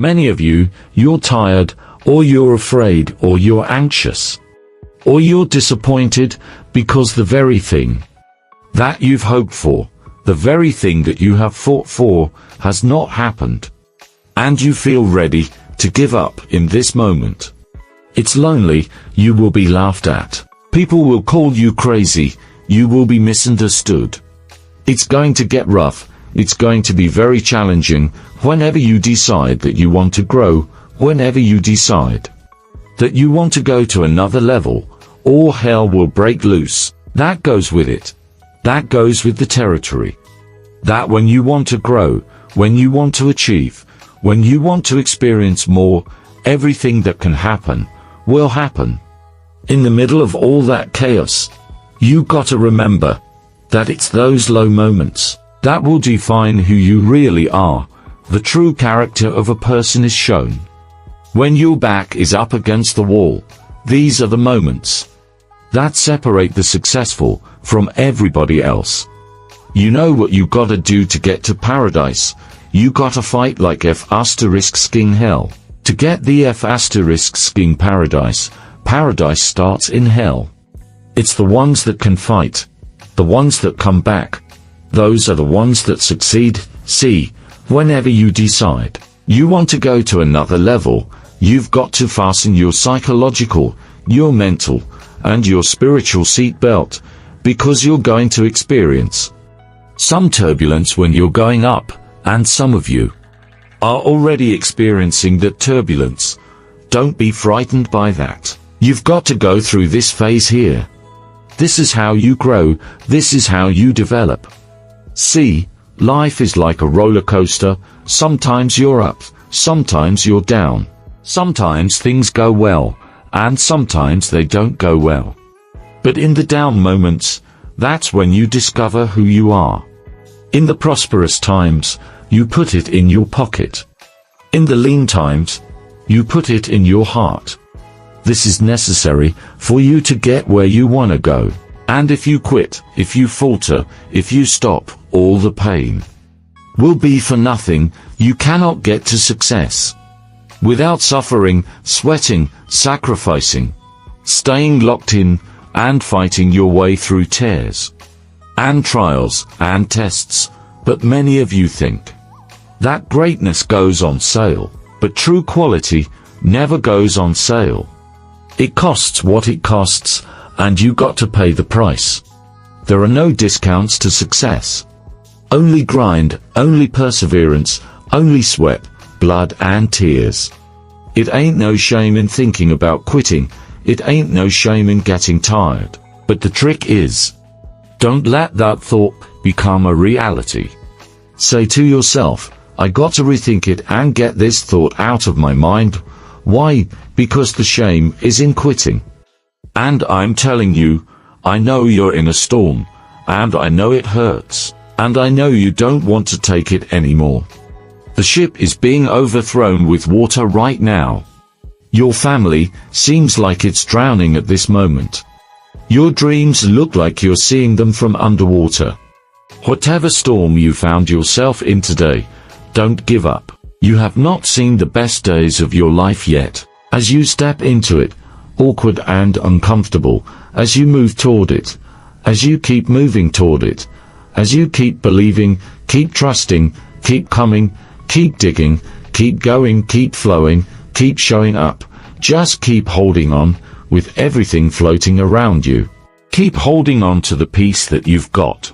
Many of you, you're tired, or you're afraid, or you're anxious. Or you're disappointed because the very thing that you've hoped for, the very thing that you have fought for, has not happened. And you feel ready to give up in this moment. It's lonely, you will be laughed at. People will call you crazy, you will be misunderstood. It's going to get rough, it's going to be very challenging, whenever you decide that you want to grow, whenever you decide that you want to go to another level, all hell will break loose. That goes with it. That goes with the territory. That when you want to grow, when you want to achieve, when you want to experience more, everything that can happen, will happen. In the middle of all that chaos, you gotta remember that it's those low moments that will define who you really are. The true character of a person is shown when your back is up against the wall. These are the moments that separate the successful from everybody else. You know what you gotta do to get to paradise. You gotta fight like F***ing hell. To get the F***ing paradise, paradise starts in hell. It's the ones that can fight, the ones that come back, those are the ones that succeed. See, whenever you decide you want to go to another level, you've got to fasten your psychological, your mental, and your spiritual seatbelt, because you're going to experience some turbulence when you're going up, and some of you are already experiencing that turbulence. Don't be frightened by that. You've got to go through this phase here. This is how you grow, this is how you develop. See, life is like a roller coaster. Sometimes you're up, sometimes you're down. Sometimes things go well, and sometimes they don't go well. But in the down moments, that's when you discover who you are. In the prosperous times, you put it in your pocket. In the lean times, you put it in your heart. This is necessary for you to get where you want to go. And if you quit, if you falter, if you stop, all the pain will be for nothing. You cannot get to success without suffering, sweating, sacrificing, staying locked in, and fighting your way through tears and trials and tests. But many of you think that greatness goes on sale, but true quality never goes on sale. It costs what it costs, and you got to pay the price. There are no discounts to success. Only grind, only perseverance, only sweat, blood and tears. It ain't no shame in thinking about quitting, it ain't no shame in getting tired. But the trick is, don't let that thought become a reality. Say to yourself, I got to rethink it and get this thought out of my mind. Why? Because the shame is in quitting. And I'm telling you, I know you're in a storm, and I know it hurts, and I know you don't want to take it anymore. The ship is being overthrown with water right now. Your family seems like it's drowning at this moment. Your dreams look like you're seeing them from underwater. Whatever storm you found yourself in today, don't give up. You have not seen the best days of your life yet. As you step into it, awkward and uncomfortable, as you move toward it, as you keep moving toward it, as you keep believing, keep trusting, keep coming, keep digging, keep going, keep flowing, keep showing up, just keep holding on, with everything floating around you. Keep holding on to the peace that you've got.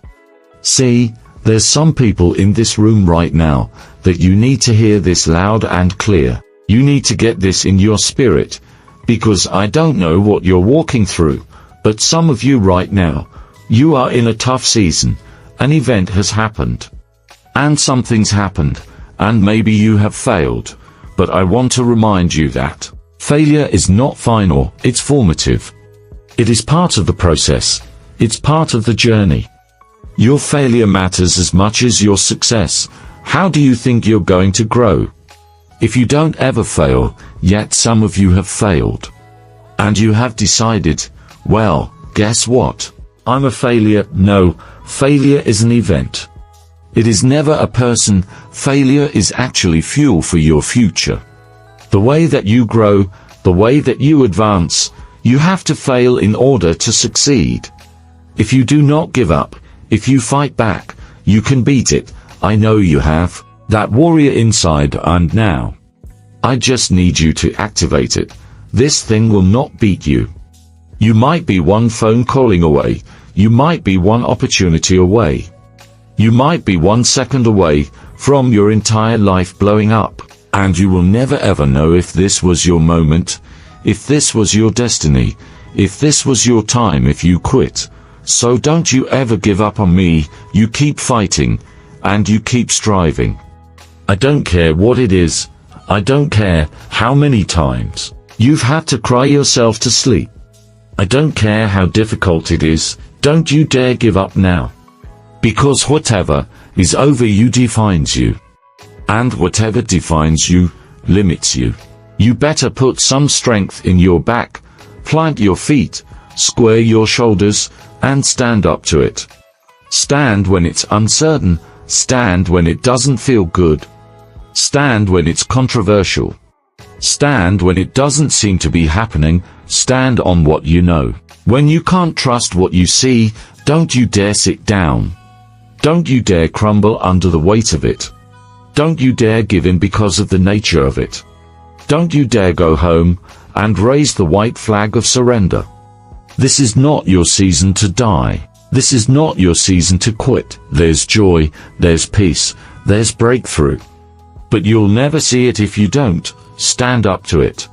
See, there's some people in this room right now that you need to hear this loud and clear. You need to get this in your spirit, because I don't know what you're walking through, but some of you right now, you are in a tough season. An event has happened, and something's happened, and maybe you have failed, but I want to remind you that failure is not final, it's formative. It is part of the process, it's part of the journey. Your failure matters as much as your success. How do you think you're going to grow if you don't ever fail? Yet some of you have failed, and you have decided, well, guess what? I'm a failure. No, failure is an event. It is never a person. Failure is actually fuel for your future. The way that you grow, the way that you advance, you have to fail in order to succeed. If you do not give up, if you fight back, you can beat it. I know you have that warrior inside, and now I just need you to activate it. This thing will not beat you. You might be one phone calling away. You might be one opportunity away. You might be 1 second away from your entire life blowing up. And you will never ever know if this was your moment, if this was your destiny, if this was your time if you quit. So don't you ever give up on me. You keep fighting, and you keep striving. I don't care what it is. I don't care how many times you've had to cry yourself to sleep. I don't care how difficult it is. Don't you dare give up now. Because whatever is over you defines you. And whatever defines you, limits you. You better put some strength in your back, plant your feet, square your shoulders, and stand up to it. Stand when it's uncertain, stand when it doesn't feel good. Stand when it's controversial. Stand when it doesn't seem to be happening, stand on what you know. When you can't trust what you see, don't you dare sit down. Don't you dare crumble under the weight of it. Don't you dare give in because of the nature of it. Don't you dare go home and raise the white flag of surrender. This is not your season to die. This is not your season to quit. There's joy, there's peace, there's breakthrough. But you'll never see it if you don't stand up to it.